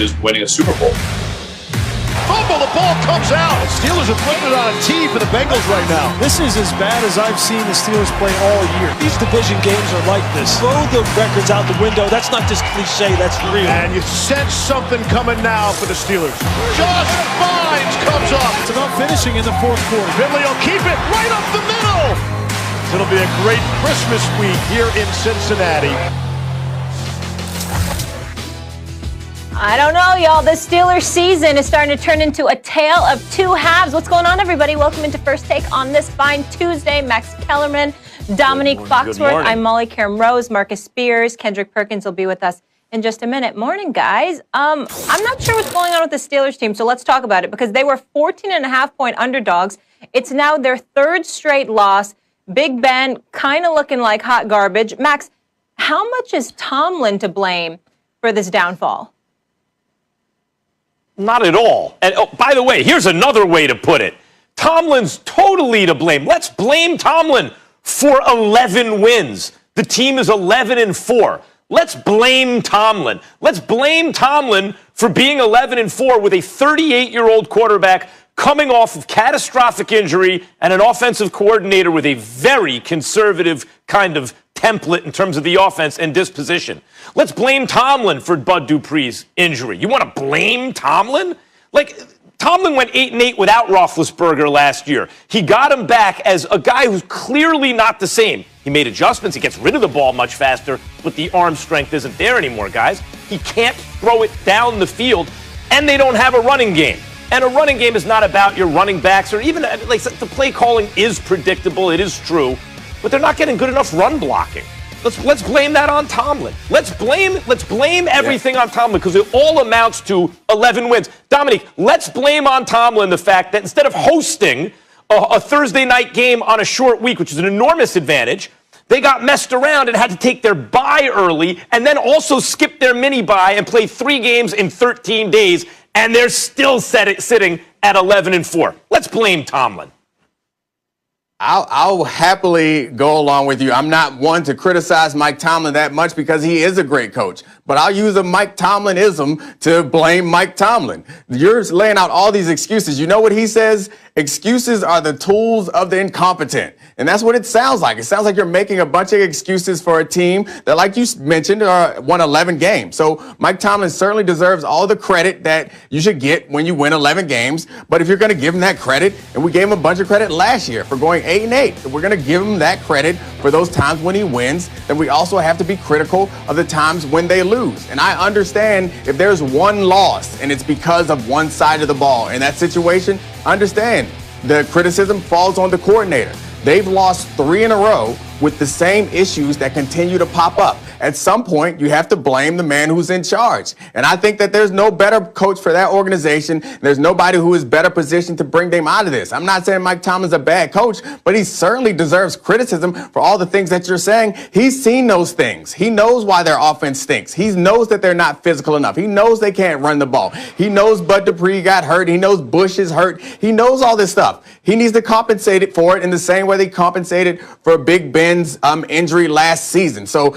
is winning a Super Bowl. Fumble, the ball comes out. The Steelers are putting it on a tee for the Bengals right now. This is as bad as I've seen the Steelers play all year. These division games are like this. Throw the records out the window. That's not just cliche, that's real. And you sense something coming now for the Steelers. Josh Bynes comes up. It's about finishing in the fourth quarter. Finley will keep it right up the middle. It'll be a great Christmas week here in Cincinnati. I don't know, y'all. This Steelers season is starting to turn into a tale of two halves. What's going on, everybody? Welcome into First Take on this fine Tuesday. Max Kellerman, Dominique Foxworth. I'm Molly Karam Rose. Marcus Spears, Kendrick Perkins will be with us in just a minute. Morning, guys. I'm not sure what's going on with the Steelers team, so let's talk about it because they were 14.5-point underdogs. It's now their third straight loss. Big Ben kind of looking like hot garbage. Max, how much is Tomlin to blame for this downfall? Not at all. And by the way, here's another way to put it. Tomlin's totally to blame. Let's blame Tomlin for 11 wins. The team is 11-4. Let's blame Tomlin. Let's blame Tomlin for being 11-4 with a 38-year-old quarterback coming off of catastrophic injury and an offensive coordinator with a very conservative kind of template in terms of the offense and disposition. Let's blame Tomlin for Bud Dupree's injury. You want to blame Tomlin? Like, Tomlin went 8-8 without Roethlisberger last year. He got him back as a guy who's clearly not the same. He made adjustments. He gets rid of the ball much faster, but the arm strength isn't there anymore, guys. He can't throw it down the field, and they don't have a running game. And a running game is not about your running backs or even, like, the play calling is predictable. It is true. But they're not getting good enough run blocking. Let's blame that on Tomlin. Let's blame everything on Tomlin because it all amounts to 11 wins. Dominique, let's blame on Tomlin the fact that instead of hosting a Thursday night game on a short week, which is an enormous advantage, they got messed around and had to take their bye early and then also skip their mini bye and play 3 games in 13 days, and they're still sitting at 11-4. Let's blame Tomlin. I'll happily go along with you. I'm not one to criticize Mike Tomlin that much because he is a great coach. But I'll use a Mike Tomlinism to blame Mike Tomlin. You're laying out all these excuses. You know what he says? Excuses are the tools of the incompetent. And that's what it sounds like. It sounds like you're making a bunch of excuses for a team that, like you mentioned, won 11 games. So Mike Tomlin certainly deserves all the credit that you should get when you win 11 games. But if you're going to give him that credit, and we gave him a bunch of credit last year for going 8-8, if we're going to give him that credit for those times when he wins, then we also have to be critical of the times when they lose. And I understand if there's one loss and it's because of one side of the ball in that situation, understand the criticism falls on the coordinator. They've lost 3 in a row with the same issues that continue to pop up. At some point, you have to blame the man who's in charge. And I think that there's no better coach for that organization. There's nobody who is better positioned to bring them out of this. I'm not saying Mike Tomlin's a bad coach, but he certainly deserves criticism for all the things that you're saying. He's seen those things. He knows why their offense stinks. He knows that they're not physical enough. He knows they can't run the ball. He knows Bud Dupree got hurt. He knows Bush is hurt. He knows all this stuff. He needs to compensate for it in the same way they compensated for Big Ben's injury last season. So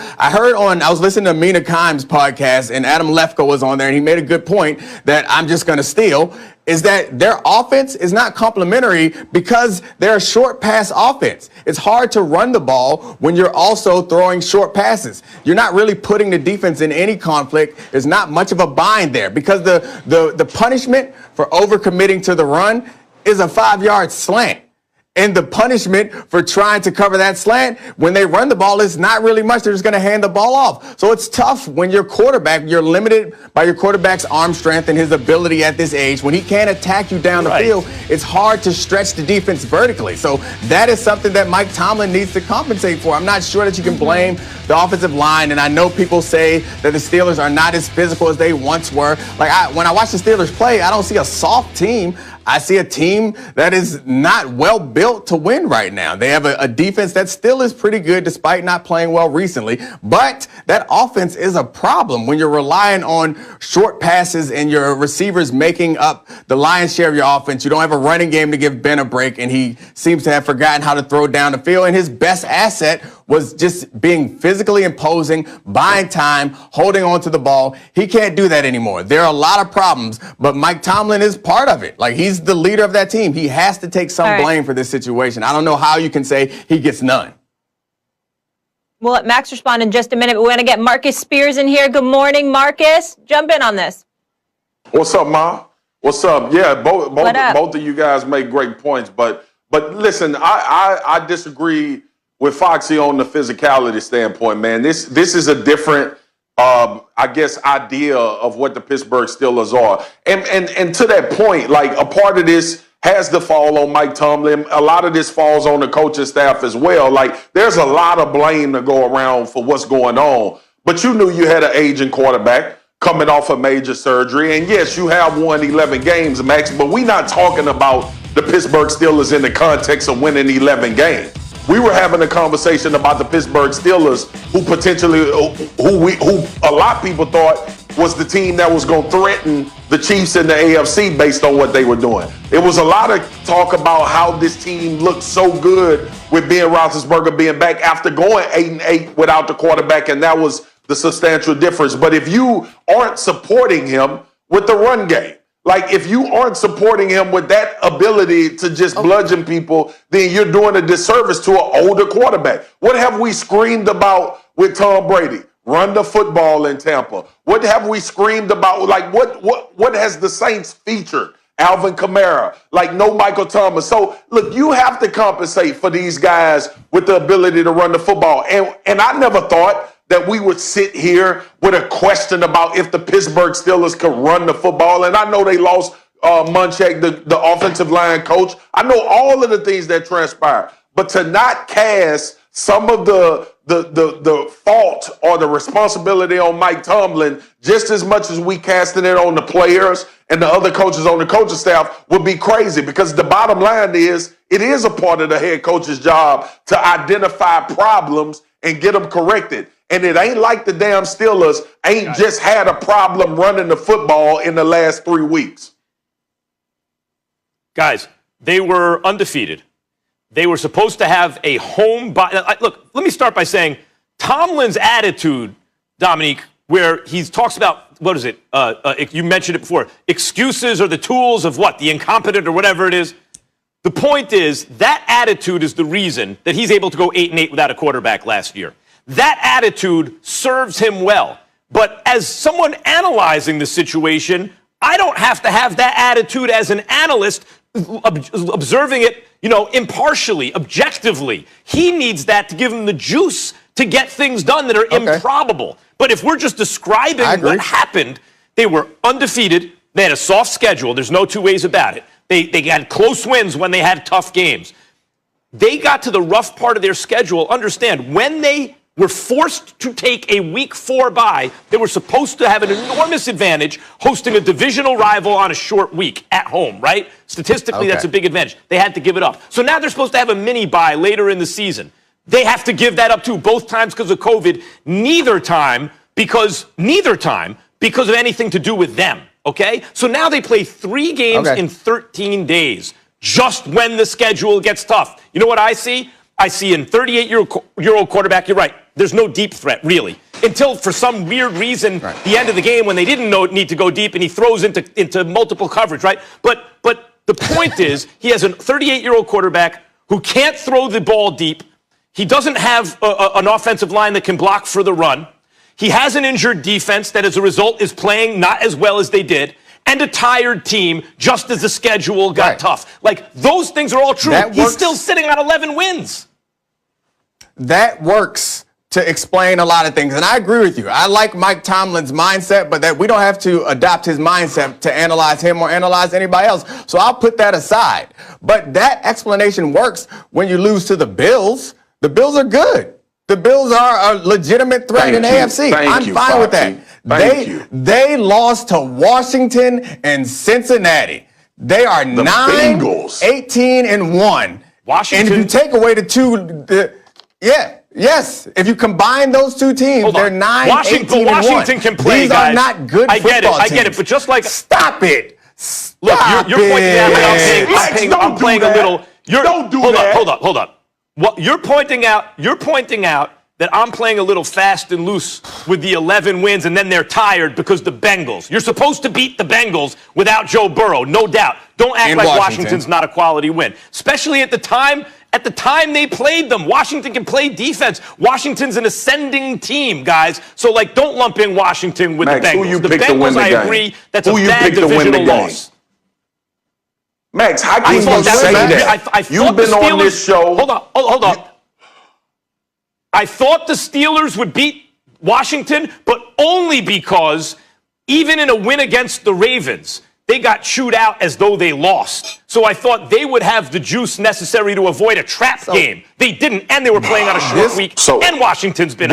I was listening to Mina Kimes' podcast, and Adam Lefko was on there, and he made a good point that I'm just going to steal, is that their offense is not complementary because they're a short pass offense. It's hard to run the ball when you're also throwing short passes. You're not really putting the defense in any conflict. There's not much of a bind there because the punishment for overcommitting to the run is a 5-yard slant. And the punishment for trying to cover that slant when they run the ball is not really much. They're just going to hand the ball off. So it's tough when your quarterback, you're limited by your quarterback's arm strength and his ability at this age. When he can't attack you down the field, it's hard to stretch the defense vertically. So that is something that Mike Tomlin needs to compensate for. I'm not sure that you can blame the offensive line. And I know people say that the Steelers are not as physical as they once were. When I watch the Steelers play, I don't see a soft team. I see a team that is not well built to win right now. They have a defense that still is pretty good despite not playing well recently. But that offense is a problem when you're relying on short passes and your receivers making up the lion's share of your offense. You don't have a running game to give Ben a break, and he seems to have forgotten how to throw down the field. And his best asset was just being physically imposing, buying time, holding on to the ball. He can't do that anymore. There are a lot of problems, but Mike Tomlin is part of it. Like, he's the leader of that team. He has to take some blame for this situation. I don't know how you can say he gets none. We'll let Max respond in just a minute, but we're going to get Marcus Spears in here. Good morning, Marcus. Jump in on this. What's up, Ma? What's up? Yeah, both of you guys make great points, but listen, I disagree with Foxy on the physicality standpoint, man. This is a different, I guess, idea of what the Pittsburgh Steelers are, and to that point, like, a part of this has to fall on Mike Tomlin. A lot of this falls on the coaching staff as well. Like, there's a lot of blame to go around for what's going on. But you knew you had an aging quarterback coming off a major surgery. And yes, you have won 11 games, Max, but we're not talking about the Pittsburgh Steelers in the context of winning 11 games. We were having a conversation about the Pittsburgh Steelers, who a lot of people thought was the team that was going to threaten the Chiefs in the AFC based on what they were doing. It was a lot of talk about how this team looked so good with Ben Roethlisberger being back after going 8-8 without the quarterback, and that was the substantial difference. But if you aren't supporting him with the run game, like, if you aren't supporting him with that ability to just bludgeon people, then you're doing a disservice to an older quarterback. What have we screamed about with Tom Brady? Run the football in Tampa. What have we screamed about? Like, what has the Saints featured? Alvin Kamara, like, no Michael Thomas. So, look, you have to compensate for these guys with the ability to run the football. And I never thought that we would sit here with a question about if the Pittsburgh Steelers could run the football. And I know they lost Munchak, the offensive line coach. I know all of the things that transpired. But to not cast some of the fault or the responsibility on Mike Tomlin just as much as we casting it on the players and the other coaches on the coaching staff would be crazy, because the bottom line is it is a part of the head coach's job to identify problems and get them corrected. And it ain't like the damn Steelers ain't just had a problem running the football in the last 3 weeks. Guys, they were undefeated. They were supposed to have a home bye. Look, let me start by saying Tomlin's attitude, Dominique, where he talks about, what is it? You mentioned it before. Excuses are the tools of what? The incompetent or whatever it is. The point is that attitude is the reason that he's able to go 8-8 without a quarterback last year. That attitude serves him well. But as someone analyzing the situation, I don't have to have that attitude as an analyst observing it, impartially, objectively. He needs that to give him the juice to get things done that are improbable. But if we're just describing what happened, they were undefeated. They had a soft schedule. There's no two ways about it. They had close wins when they had tough games. They got to the rough part of their schedule. Understand, when they were forced to take a week 4 bye, they were supposed to have an enormous advantage hosting a divisional rival on a short week at home, right? Statistically, that's a big advantage. They had to give it up. So now they're supposed to have a mini bye later in the season. They have to give that up too, both times because of COVID, neither time because of anything to do with them, okay? So now they play 3 games in 13 days, just when the schedule gets tough. You know what I see? I see a 38-year-old quarterback. You're right. There's no deep threat, really. Until, for some weird reason, the end of the game when they didn't need to go deep, and he throws into multiple coverage, right? But the point is, he has a 38-year-old quarterback who can't throw the ball deep. He doesn't have an offensive line that can block for the run. He has an injured defense that, as a result, is playing not as well as they did. And a tired team, just as the schedule got tough. Like, those things are all true. He's still sitting on 11 wins. That works to explain a lot of things. And I agree with you. I like Mike Tomlin's mindset, but that we don't have to adopt his mindset to analyze him or analyze anybody else. So I'll put that aside. But that explanation works when you lose to the Bills. The Bills are good. The Bills are a legitimate threat in the AFC. I'm fine with that. They lost to Washington and Cincinnati. They are 9-18-1. Washington. And if you take away the two, if you combine those two teams, they're 9-18-1. Washington can play. These are not good football teams. I get it. But just like, stop it. Look, you're pointing out that I'm playing a little. Don't do that. Hold up. What you're pointing out that I'm playing a little fast and loose with the 11 wins, and then they're tired because the Bengals. You're supposed to beat the Bengals without Joe Burrow, no doubt. Don't act like Washington's not a quality win, especially at the time. At the time they played them, Washington can play defense. Washington's an ascending team, guys. So, don't lump in Washington with Max, the Bengals. Who you the picked Bengals, to win the I game? agree, that's who a you bad picked to win the divisional game? loss. Max, how can you thought say that. that? You've been the Steelers, on this show. Hold on. I thought the Steelers would beat Washington, but only because even in a win against the Ravens, they got chewed out as though they lost. So I thought they would have the juice necessary to avoid a trap game. They didn't, and they were playing on a short week, and Washington's been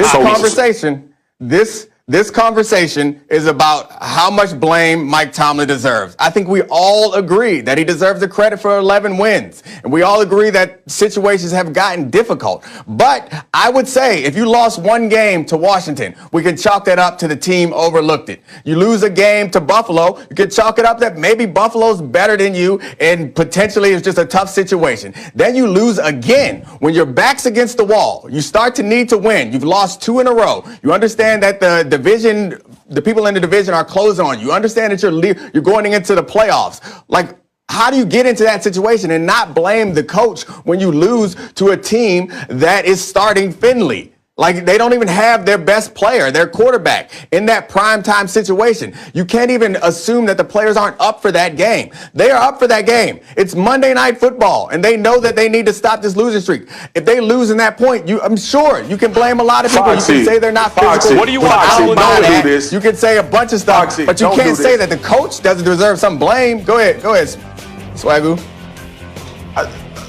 This conversation is about how much blame Mike Tomlin deserves. I think we all agree that he deserves the credit for 11 wins. And we all agree that situations have gotten difficult. But I would say if you lost one game to Washington, we can chalk that up to the team overlooked it. You lose a game to Buffalo, you can chalk it up that maybe Buffalo's better than you and potentially it's just a tough situation. Then you lose again when your back's against the wall. You start to need to win. You've lost 2 in a row. You understand that the people in the division are closing on you. You understand that you're going into the playoffs. How do you get into that situation and not blame the coach when you lose to a team that is starting Finley? They don't even have their best player, their quarterback, in that primetime situation. You can't even assume that the players aren't up for that game. They are up for that game. It's Monday Night Football, and they know that they need to stop this losing streak. If they lose in that point, I'm sure you can blame a lot of people. Foxy, you can say they're not physical. What do you want? Don't do this. You can say a bunch of stuff, Foxy, but you don't can't do say this. that the coach doesn't deserve some blame. Go ahead, Swagoo.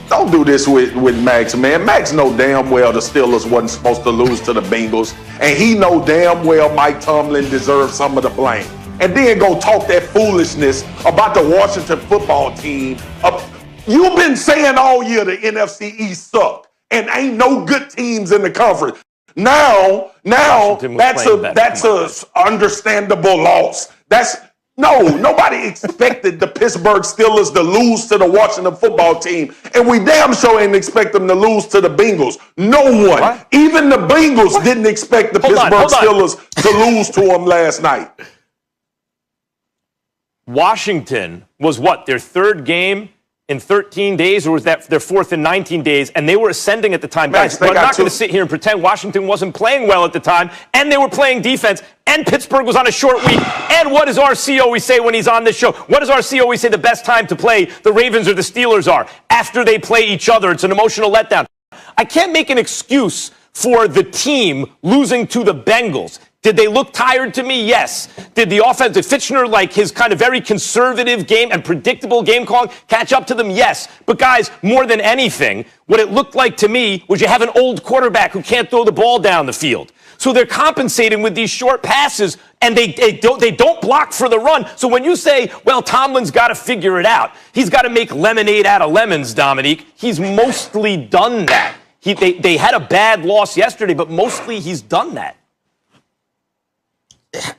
Don't do this with Max, man. Max know damn well the Steelers wasn't supposed to lose to the Bengals, and he know damn well Mike Tomlin deserves some of the blame. And then go talk that foolishness about the Washington football team. You've been saying all year the NFC East sucked, and ain't no good teams in the conference. Now that's a understandable loss. Nobody expected the Pittsburgh Steelers to lose to the Washington football team, and we damn sure ain't expect them to lose to the Bengals. No one, What? even the Bengals, didn't expect the Pittsburgh Steelers to lose to them last night. Washington was their third game in 13 days, or was that their fourth in 19 days? And they were ascending at the time. Max, Guys, I'm not going to sit here and pretend Washington wasn't playing well at the time, and they were playing defense, and Pittsburgh was on a short week. And what does RC always say when he's on this show? What does RC always say the best time to play the Ravens or the Steelers are? After they play each other. It's an emotional letdown. I can't make an excuse for the team losing to the Bengals. Did they look tired to me? Yes. Did the offense, did Fitchner, his kind of very conservative game and predictable game calling, catch up to them? Yes. But guys, more than anything, what it looked like to me was you have an old quarterback who can't throw the ball down the field. So they're compensating with these short passes, and they don't block for the run. So when you say, well, Tomlin's got to figure it out, he's got to make lemonade out of lemons, Dominique, he's mostly done that. They had a bad loss yesterday, but mostly he's done that.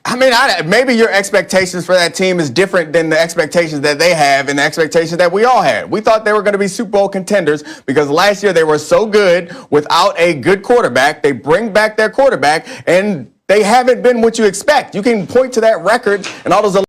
I mean, maybe your expectations for that team is different than the expectations that they have and the expectations that we all had. We thought they were going to be Super Bowl contenders because last year they were so good without a good quarterback. They bring back their quarterback, and they haven't been what you expect. You can point to that record and all those